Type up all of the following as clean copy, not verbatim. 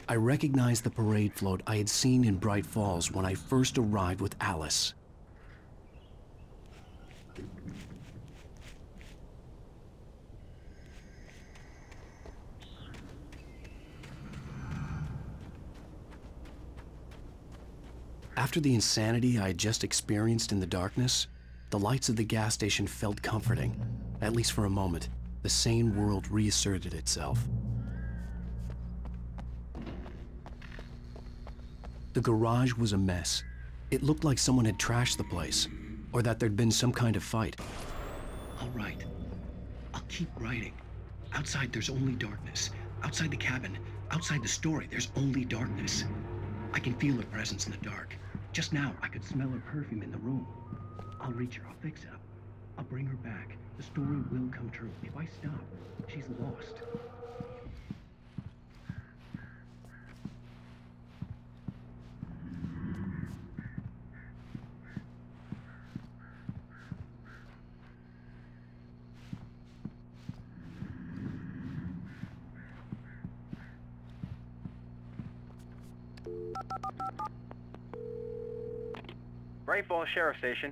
I recognized the parade float I had seen in Bright Falls when I first arrived with Alice. After the insanity I had just experienced in the darkness, the lights of the gas station felt comforting. At least for a moment, the sane world reasserted itself. The garage was a mess. It looked like someone had trashed the place, or that there'd been some kind of fight. I'll write. I'll keep writing. Outside, there's only darkness. Outside the cabin, outside the story, there's only darkness. I can feel her presence in the dark. Just now, I could smell her perfume in the room. I'll reach her, I'll fix it up. I'll bring her back. The story will come true. If I stop, she's lost. Bright Falls Sheriff Station.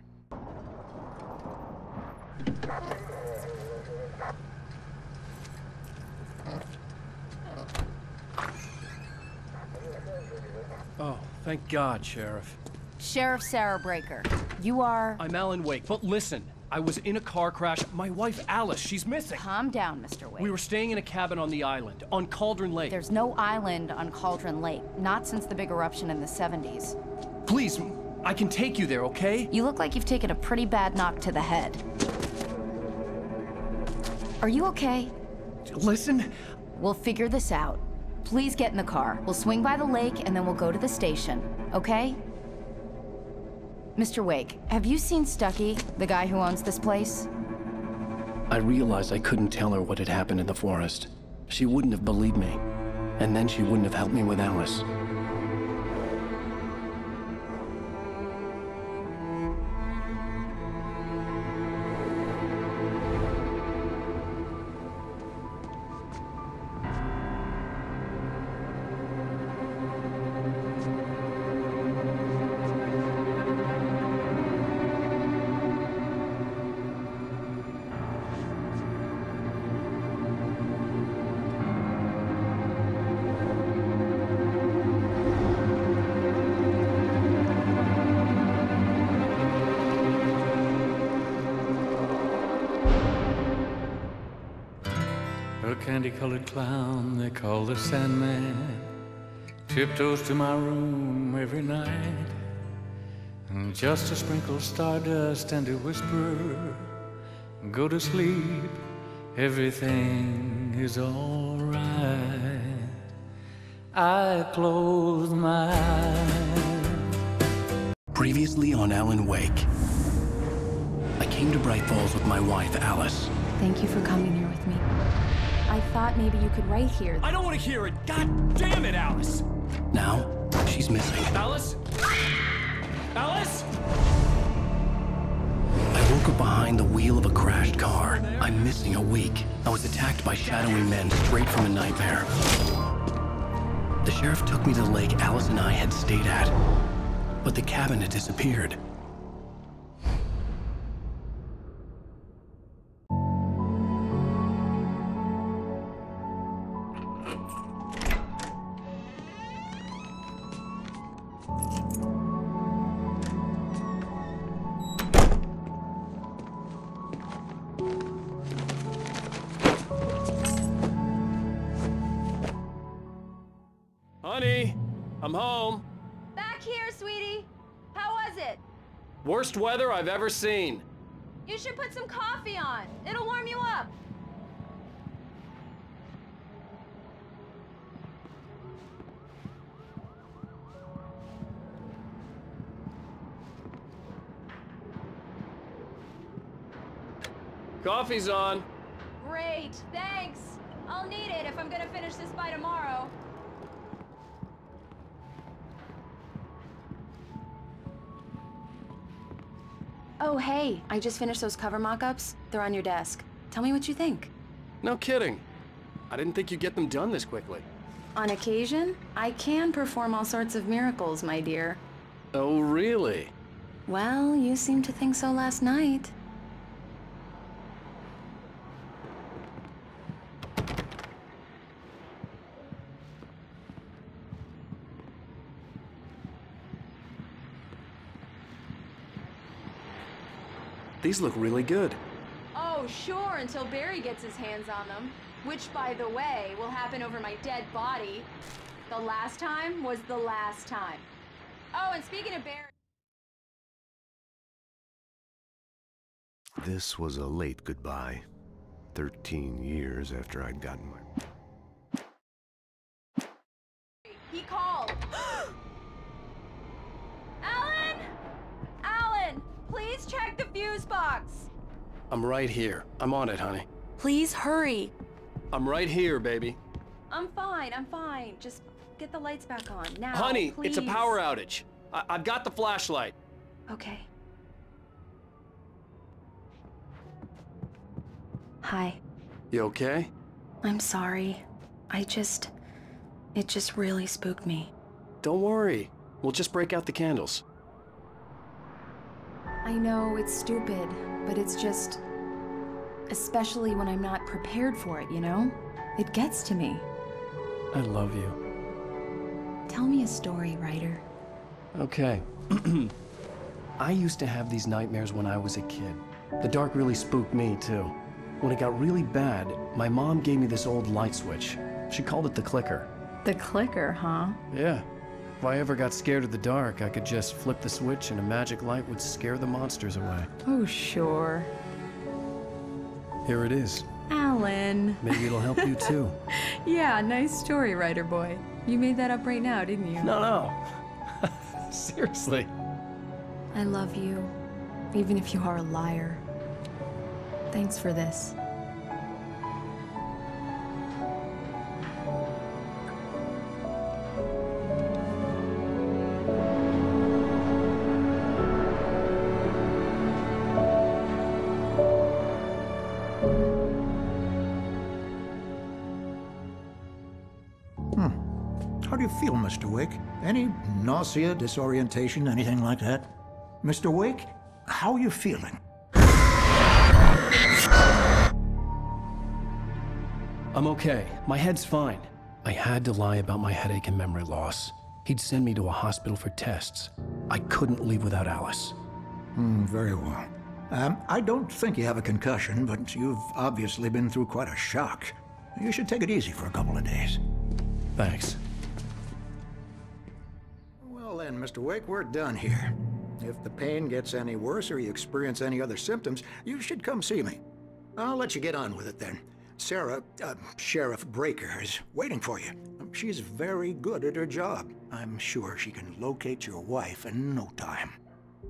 Oh, thank God, Sheriff. Sheriff Sarah Breaker. You are... I'm Alan Wake, but listen. I was in a car crash. My wife, Alice, she's missing. Calm down, Mr. Wake. We were staying in a cabin on the island, on Cauldron Lake. There's no island on Cauldron Lake. Not since the big eruption in the 70s. Please, I can take you there, okay? You look like you've taken a pretty bad knock to the head. Are you okay? Listen. We'll figure this out. Please get in the car. We'll swing by the lake and then we'll go to the station, okay? Mr. Wake, have you seen Stucky, the guy who owns this place? I realized I couldn't tell her what had happened in the forest. She wouldn't have believed me, and then she wouldn't have helped me with Alice. A candy-colored clown they call the Sandman tiptoes to my room every night, and just to sprinkle stardust and to whisper, go to sleep, everything is all right. I close my eyes. Previously on Alan Wake, I came to Bright Falls with my wife, Alice. Thank you for coming here with me. I thought maybe you could write here. I don't want to hear it. God damn it, Alice. Now, she's missing. Alice? Alice? I woke up behind the wheel of a crashed car. I'm missing a week. I was attacked by shadowy men straight from a nightmare. The sheriff took me to the lake Alice and I had stayed at, but the cabin had disappeared. Honey, I'm home. Back here, sweetie. How was it? Worst weather I've ever seen. You should put some coffee on. It'll warm you up. Coffee's on. Great, thanks. I'll need it if I'm gonna finish this by tomorrow. Oh, hey, I just finished those cover mock-ups. They're on your desk. Tell me what you think. No kidding. I didn't think you'd get them done this quickly. On occasion, I can perform all sorts of miracles, my dear. Oh, really? Well, you seemed to think so last night. These look really good. Oh, sure, until Barry gets his hands on them. Which, by the way, will happen over my dead body. The last time was the last time. Oh, and speaking of Barry... This was a late goodbye. 13 years after I'd gotten my... He called. Alan! Alan! Please check the fuse box! I'm right here. I'm on it, honey. Please hurry. I'm right here, baby. I'm fine. Just get the lights back on, now, Honey, please. it's a power outage. I've got the flashlight. Okay. Hi. You okay? I'm sorry. It just really spooked me. Don't worry. We'll just break out the candles. I know it's stupid, but it's just... especially when I'm not prepared for it, you know? It gets to me. I love you. Tell me a story, writer. Okay. I used to have these nightmares when I was a kid. The dark really spooked me, too. When it got really bad, my mom gave me this old light switch. She called it the clicker. The clicker, huh? Yeah. If I ever got scared of the dark, I could just flip the switch and a magic light would scare the monsters away. Oh, sure. Here it is. Alan. Maybe it'll help you, too. Yeah, nice story, writer boy. You made that up right now, didn't you? No. Seriously. I love you, even if you are a liar. Thanks for this. How do you feel, Mr. Wake? Any nausea, disorientation, anything like that? Mr. Wake, how are you feeling? I'm okay. My head's fine. I had to lie about my headache and memory loss. He'd send me to a hospital for tests. I couldn't leave without Alice. Very well. I don't think you have a concussion, but you've obviously been through quite a shock. You should take it easy for a couple of days. Thanks. Well then, Mr. Wake, we're done here. If the pain gets any worse or you experience any other symptoms, you should come see me. I'll let you get on with it then. Sarah, Sheriff Breaker, is waiting for you. She's very good at her job. I'm sure she can locate your wife in no time.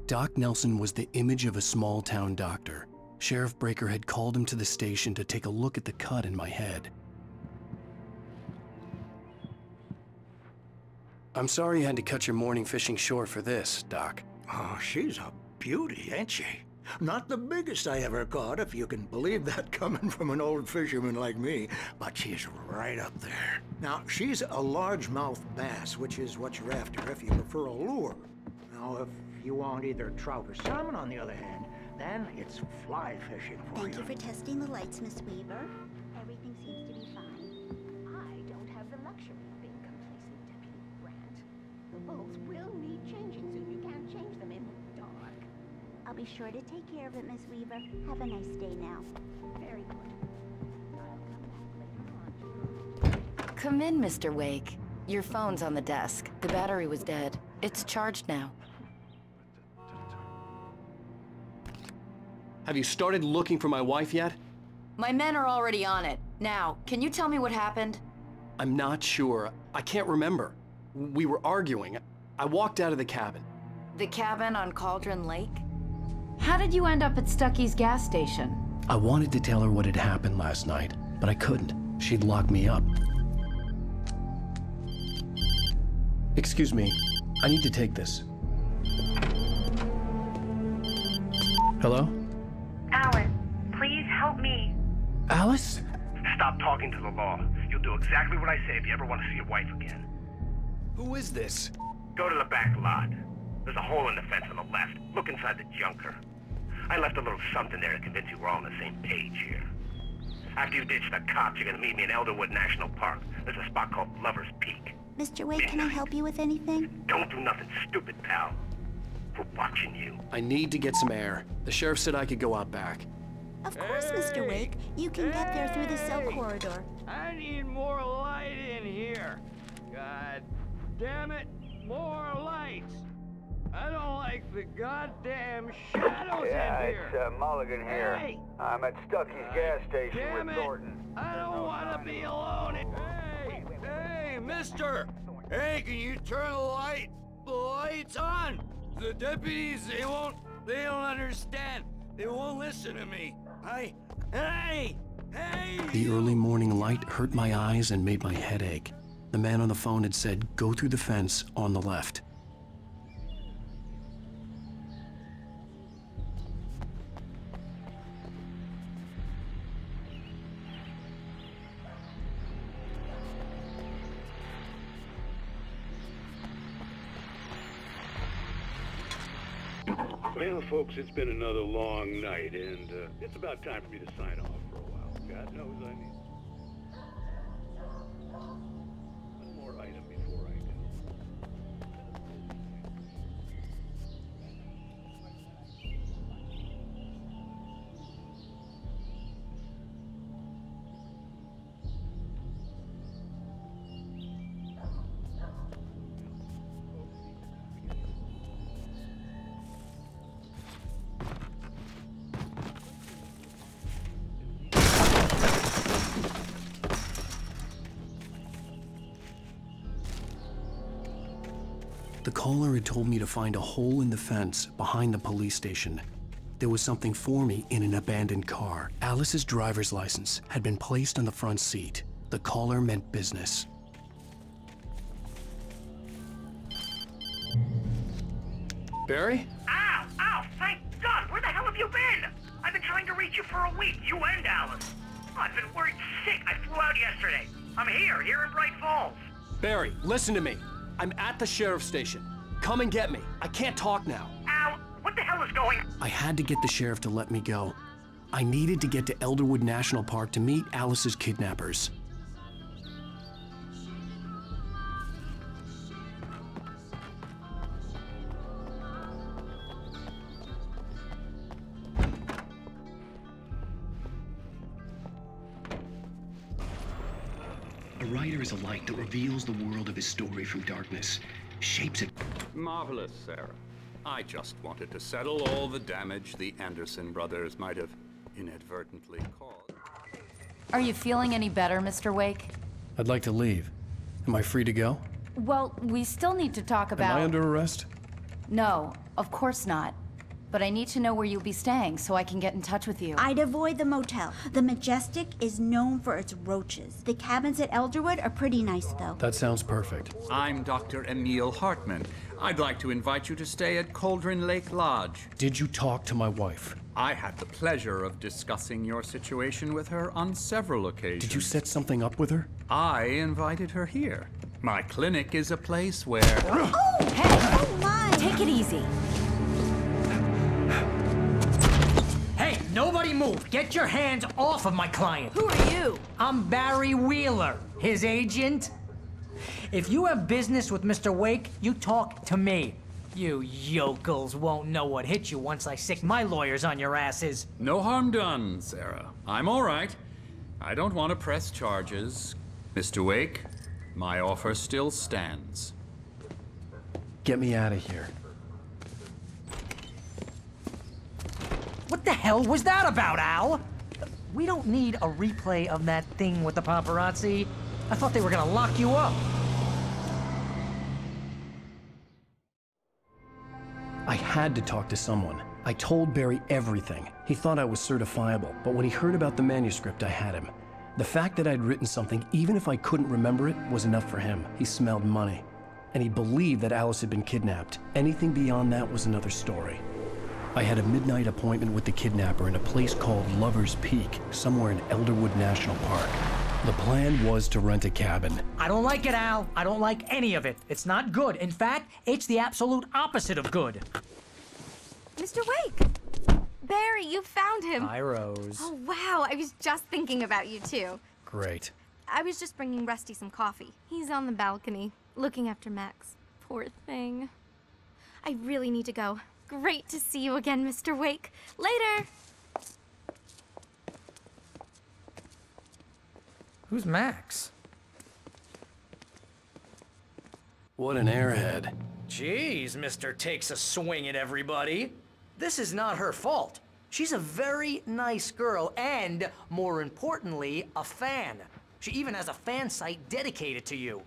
Doc Nelson was the image of a small-town doctor. Sheriff Breaker had called him to the station to take a look at the cut in my head. I'm sorry you had to cut your morning fishing short for this, Doc. Oh, she's a beauty, ain't she? Not the biggest I ever caught, if you can believe that coming from an old fisherman like me, but she's right up there. Now, she's a largemouth bass, which is what you're after if you prefer a lure. Now, if you want either trout or salmon, on the other hand, then it's fly fishing for Thank you for testing the lights, Miss Weaver. Everything seems to be fine. I don't have the luxury of being complacent, Deputy Grant. The bulbs will need changing soon. You can't change them in the dark. I'll be sure to take care of it, Miss Weaver. Have a nice day now. Very good. I'll come back later on. Come in, Mr. Wake. Your phone's on the desk. The battery was dead. It's charged now. Have you started looking for my wife yet? My men are already on it. Now, can you tell me what happened? I'm not sure. I can't remember. We were arguing. I walked out of the cabin. The cabin on Cauldron Lake? How did you end up at Stucky's gas station? I wanted to tell her what had happened last night, but I couldn't. She'd locked me up. Excuse me. I need to take this. Hello? Alan, please help me. Alice? Stop talking to the law. You do exactly what I say if you ever want to see your wife again. Who is this? Go to the back lot. There's a hole in the fence on the left. Look inside the junker. I left a little something there to convince you we're all on the same page here. After you ditch the cops, you're gonna meet me in Elderwood National Park. There's a spot called Lover's Peak. Mr. Wake, can I help you with anything? Don't do nothing stupid, pal. We're watching you. I need to get some air. The sheriff said I could go out back. Of course, Mr. Wake. You can get there through the cell corridor. I need more light in here. God damn it, more lights. I don't like the goddamn shadows in here. Yeah, it's Mulligan here. Hey. I'm at Stucky's gas station Damn with it. Thornton. I don't want to be alone. Hey, mister. Hey, can you turn the lights on? The deputies, they don't understand. They won't listen to me. Hey! The early morning light hurt my eyes and made my head ache. The man on the phone had said, go through the fence on the left. Well, folks, it's been another long night, and it's about time for me to sign off for a while. God knows I need one more item before I go. The caller had told me to find a hole in the fence behind the police station. There was something for me in an abandoned car. Alice's driver's license had been placed on the front seat. The caller meant business. Barry? Ow! Ow! Thank God! Where the hell have you been? I've been trying to reach you for a week, you and Alice. I've been worried sick. I flew out yesterday. I'm here in Bright Falls. Barry, listen to me. I'm at the sheriff's station. Come and get me. I can't talk now. Al, what the hell is going on? I had to get the sheriff to let me go. I needed to get to Elderwood National Park to meet Alice's kidnappers. A writer is a light that reveals the world of his story from darkness, shapes it. Marvelous, Sarah. I just wanted to settle all the damage the Anderson brothers might have inadvertently caused. Are you feeling any better, Mr. Wake? I'd like to leave. Am I free to go? Well, we still need to talk about... Am I under arrest? No, of course not. But I need to know where you'll be staying so I can get in touch with you. I'd avoid the motel. The Majestic is known for its roaches. The cabins at Elderwood are pretty nice, though. That sounds perfect. I'm Dr. Emil Hartman. I'd like to invite you to stay at Cauldron Lake Lodge. Did you talk to my wife? I had the pleasure of discussing your situation with her on several occasions. Did you set something up with her? I invited her here. My clinic is a place where... Oh! Hey! Oh, my! Take it easy. Hey, nobody move! Get your hands off of my client! Who are you? I'm Barry Wheeler, his agent. If you have business with Mr. Wake, you talk to me. You yokels won't know what hit you once I sick my lawyers on your asses. No harm done, Sarah. I'm all right. I don't want to press charges. Mr. Wake, my offer still stands. Get me out of here. What the hell was that about, Al? We don't need a replay of that thing with the paparazzi. I thought they were gonna lock you up. I had to talk to someone. I told Barry everything. He thought I was certifiable, but when he heard about the manuscript, I had him. The fact that I'd written something, even if I couldn't remember it, was enough for him. He smelled money. And he believed that Alice had been kidnapped. Anything beyond that was another story. I had a midnight appointment with the kidnapper in a place called Lover's Peak, somewhere in Elderwood National Park. The plan was to rent a cabin. I don't like it, Al. I don't like any of it. It's not good. In fact, it's the absolute opposite of good. Mr. Wake! Barry, you found him. Hi, Rose. Oh, wow. I was just thinking about you, too. Great. I was just bringing Rusty some coffee. He's on the balcony, looking after Max. Poor thing. I really need to go. Great to see you again, Mr. Wake. Later! Who's Max? What an airhead. Jeez, Mr. Takes a swing at everybody. This is not her fault. She's a very nice girl and, more importantly, a fan. She even has a fan site dedicated to you.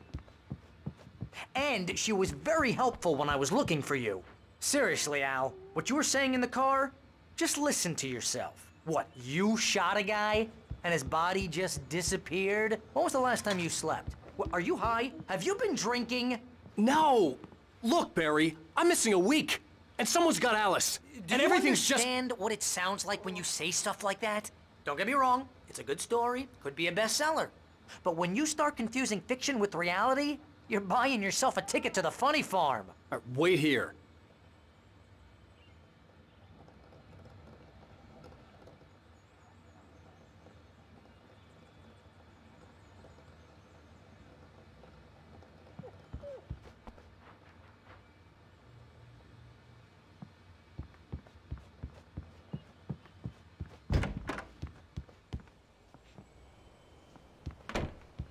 And she was very helpful when I was looking for you. Seriously, Al, what you were saying in the car, just listen to yourself. What, you shot a guy and his body just disappeared? When was the last time you slept? What, are you high? Have you been drinking? No! Look, Barry, I'm missing a week, and someone's got Alice, and everything's just— Do you understand what it sounds like when you say stuff like that? Don't get me wrong, it's a good story, could be a bestseller. But when you start confusing fiction with reality, you're buying yourself a ticket to the funny farm. Wait here.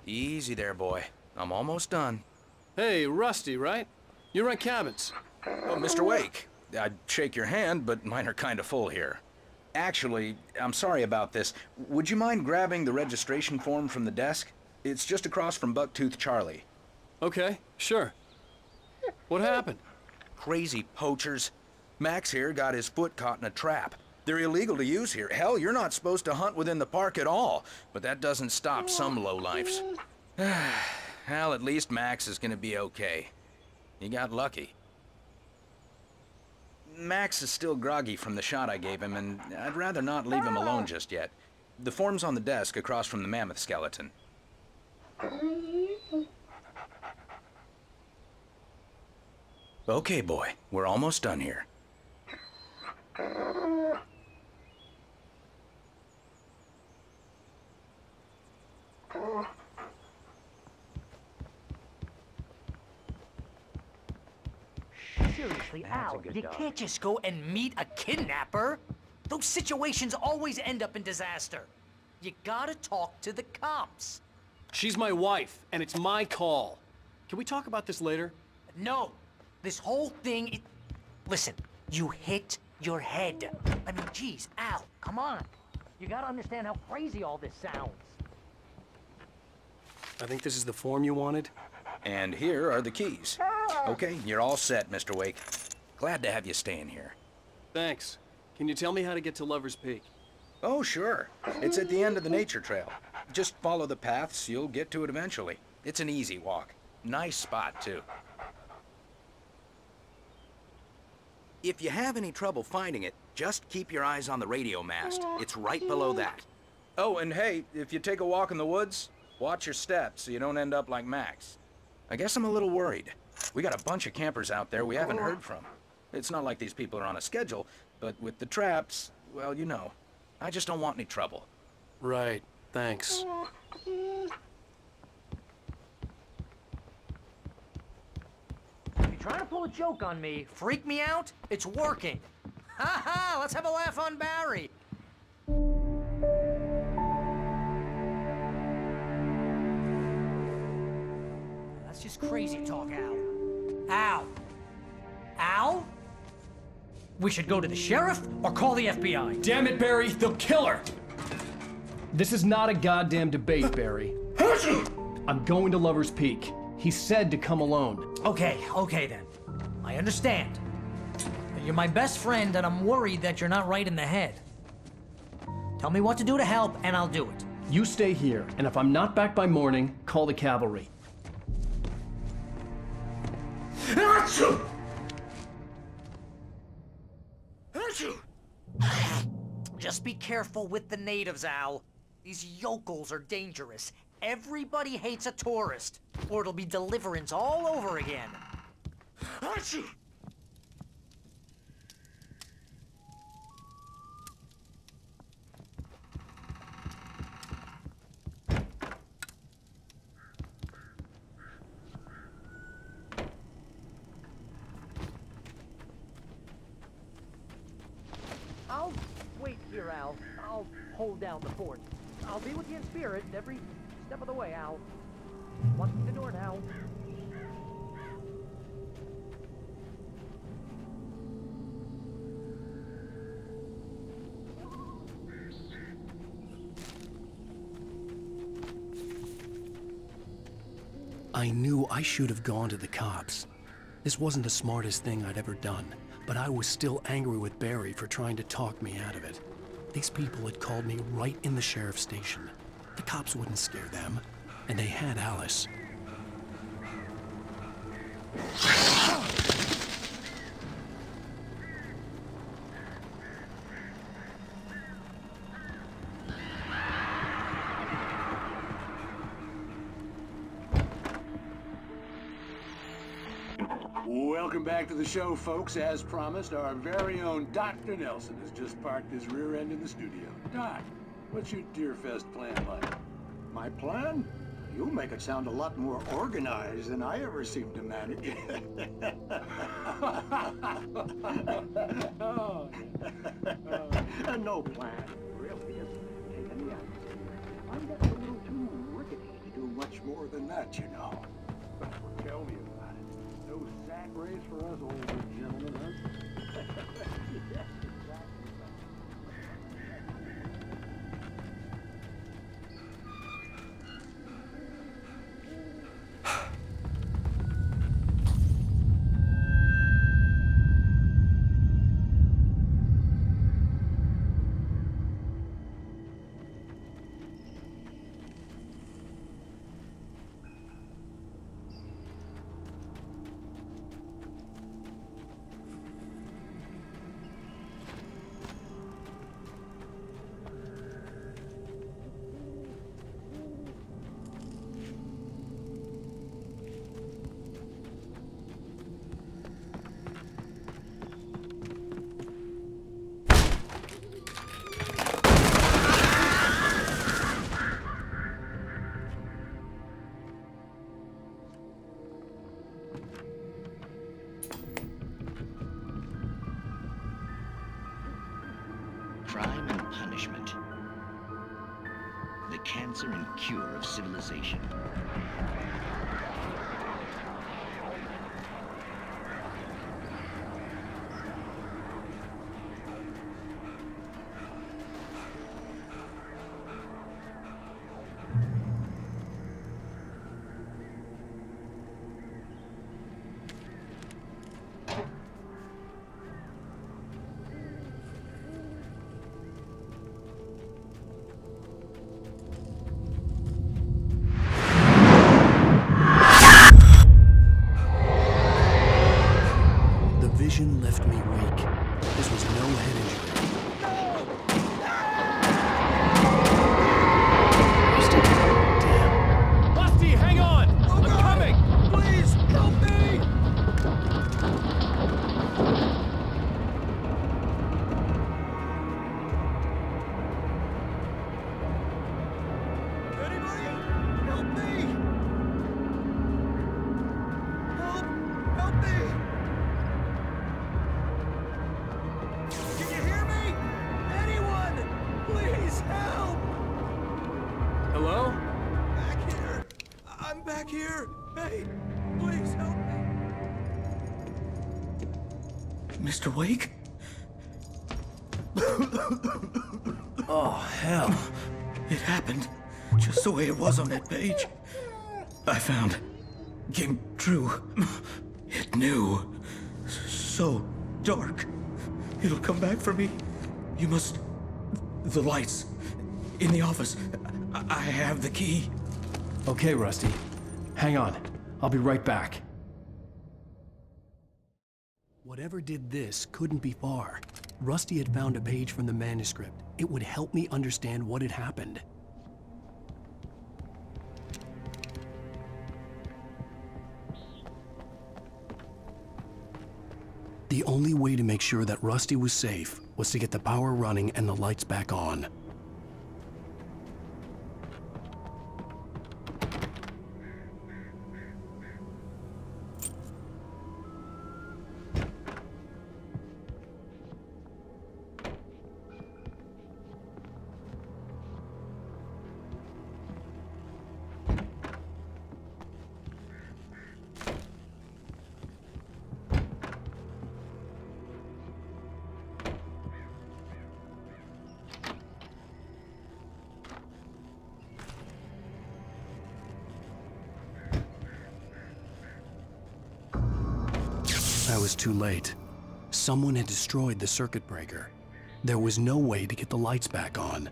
Easy there, boy. I'm almost done. Hey, Rusty, right? You rent cabins. Oh, Mr. Wake. I'd shake your hand, but mine are kind of full here. Actually, I'm sorry about this. Would you mind grabbing the registration form from the desk? It's just across from Bucktooth Charlie. Okay, sure. What happened? Crazy poachers. Max here got his foot caught in a trap. They're illegal to use here. Hell, you're not supposed to hunt within the park at all. But that doesn't stop some lowlifes. Well, at least Max is gonna be okay. He got lucky. Max is still groggy from the shot I gave him, and I'd rather not leave him alone just yet. The form's on the desk across from the mammoth skeleton. Okay, boy. We're almost done here. Seriously, Al, you can't just go and meet a kidnapper. Those situations always end up in disaster. You gotta talk to the cops. She's my wife, and it's my call. Can we talk about this later? No. This whole thing, Listen, you hit your head. I mean, geez, Al, come on. You gotta understand how crazy all this sounds. I think this is the form you wanted. And here are the keys. Okay, you're all set, Mr. Wake. Glad to have you staying here. Thanks. Can you tell me how to get to Lover's Peak? Oh, sure. It's at the end of the nature trail. Just follow the paths, you'll get to it eventually. It's an easy walk. Nice spot, too. If you have any trouble finding it, just keep your eyes on the radio mast. It's right below that. Oh, and hey, if you take a walk in the woods, watch your steps so you don't end up like Max. I guess I'm a little worried. We got a bunch of campers out there we haven't heard from. It's not like these people are on a schedule, but with the traps, well, you know. I just don't want any trouble. Right, thanks. You're trying to pull a joke on me, freak me out? It's working. Ha ha! Let's have a laugh on Barry. That's just crazy talk, Al. Al! Al? We should go to the sheriff or call the FBI. Damn it, Barry, they'll kill her! This is not a goddamn debate, Barry. I'm going to Lover's Peak. He said to come alone. Okay then. I understand. You're my best friend, and I'm worried that you're not right in the head. Tell me what to do to help, and I'll do it. You stay here, and if I'm not back by morning, call the cavalry. Just be careful with the natives, Al. These yokels are dangerous. Everybody hates a tourist, or it'll be Deliverance all over again. Achoo! I'll wait here, Al. I'll hold down the fort. I'll be with you in spirit every step of the way, Al. Locking the door now. I knew I should have gone to the cops. This wasn't the smartest thing I'd ever done, but I was still angry with Barry for trying to talk me out of it. These people had called me right in the sheriff's station. The cops wouldn't scare them, and they had Alice. Welcome back to the show, folks. As promised, our very own Dr. Nelson has just parked his rear end in the studio. Doc, what's your Deerfest plan like? My plan? You make it sound a lot more organized than I ever seem to manage. No plan, really. Take any action. I get a little too rickety to do much more than that, you know. Tell me about it. No sack race for us older gentlemen, huh? Yes, exactly. Crime and punishment. The cancer and cure of civilization. Vision left me weak. This was no head injury. Damn. Rusty, hang on! I'm coming! Please, help me! Anybody? Help me! Help me! Can you hear me? Anyone? Please help! Hello? Back here. I'm back here. Hey, please help me. Mr. Wake? Oh, hell. It happened just the way it was on that page. I found. Came true. It knew. So dark. It'll come back for me. You must... The lights. In the office. I have the key. Okay, Rusty. Hang on. I'll be right back. Whatever did this couldn't be far. Rusty had found a page from the manuscript. It would help me understand what had happened. only way to make sure that Rusty was safe was to get the power running and the lights back on. I was too late. Someone had destroyed the circuit breaker. There was no way to get the lights back on.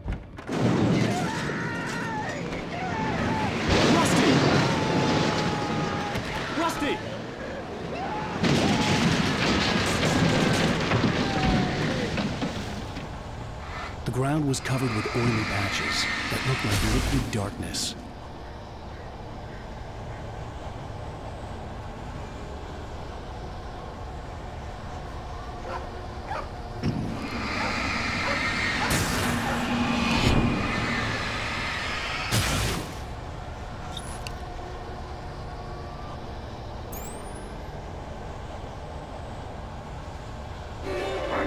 Rusty! Rusty! The ground was covered with oily patches that looked like liquid darkness.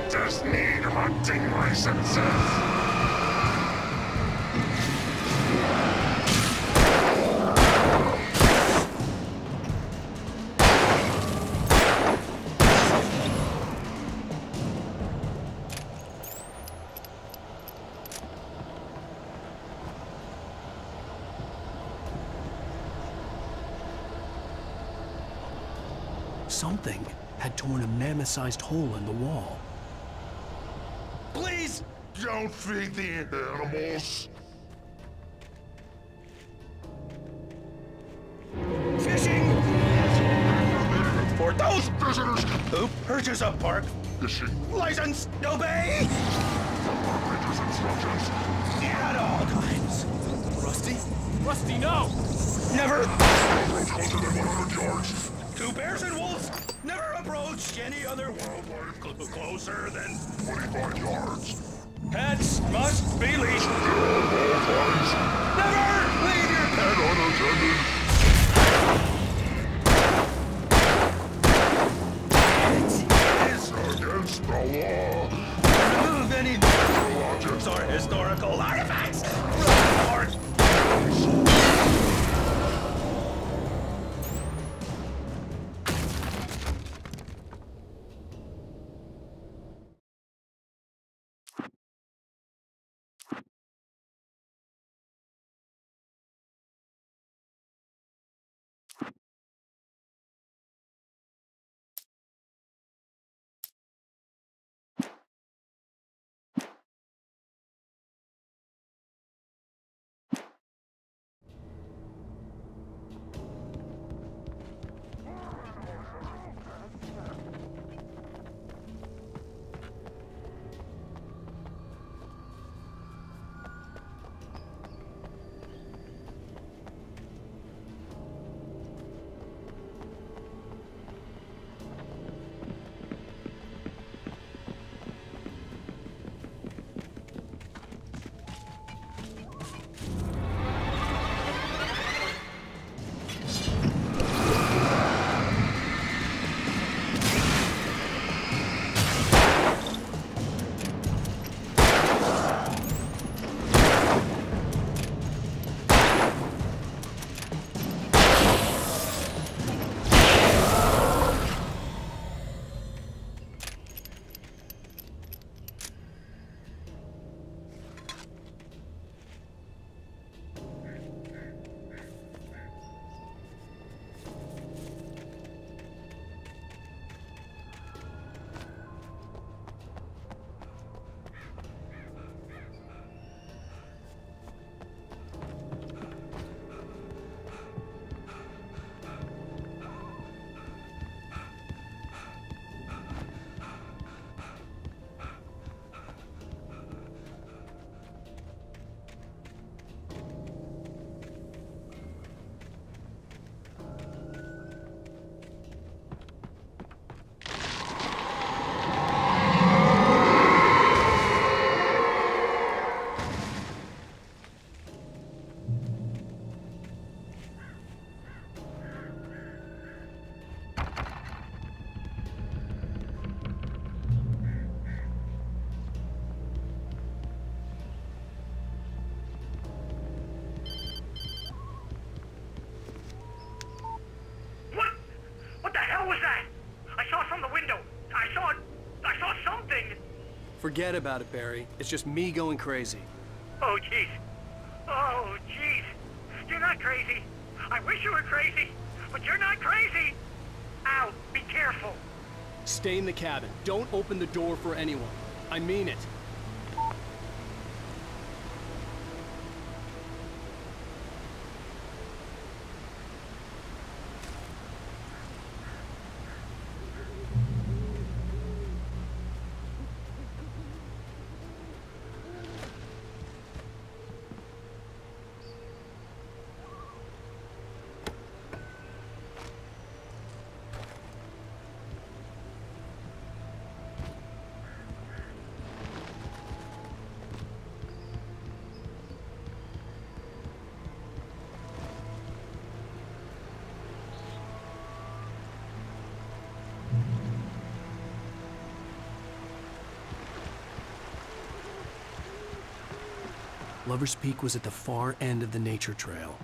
Just need hunting licenses. Something had torn a mammoth-sized hole in the wall. Please don't feed the animals. Fishing! For those visitors who purchase a park fishing license, obey the park ranger's instructions at all times. Rusty? Rusty, no! Never! Closer than 100 yards. Two bears and wolves never approach any other wildlife closer than 25 yards. Pets must be leashed. All times. Never leave your Pet unattended. It is against the law. Remove any natural objects or historical artifacts from the park. Forget about it, Barry. It's just me going crazy. Oh, jeez. Oh, jeez. You're not crazy. I wish you were crazy, but you're not crazy. Ow, be careful. Stay in the cabin. Don't open the door for anyone. I mean it. Lover's Peak was at the far end of the nature trail.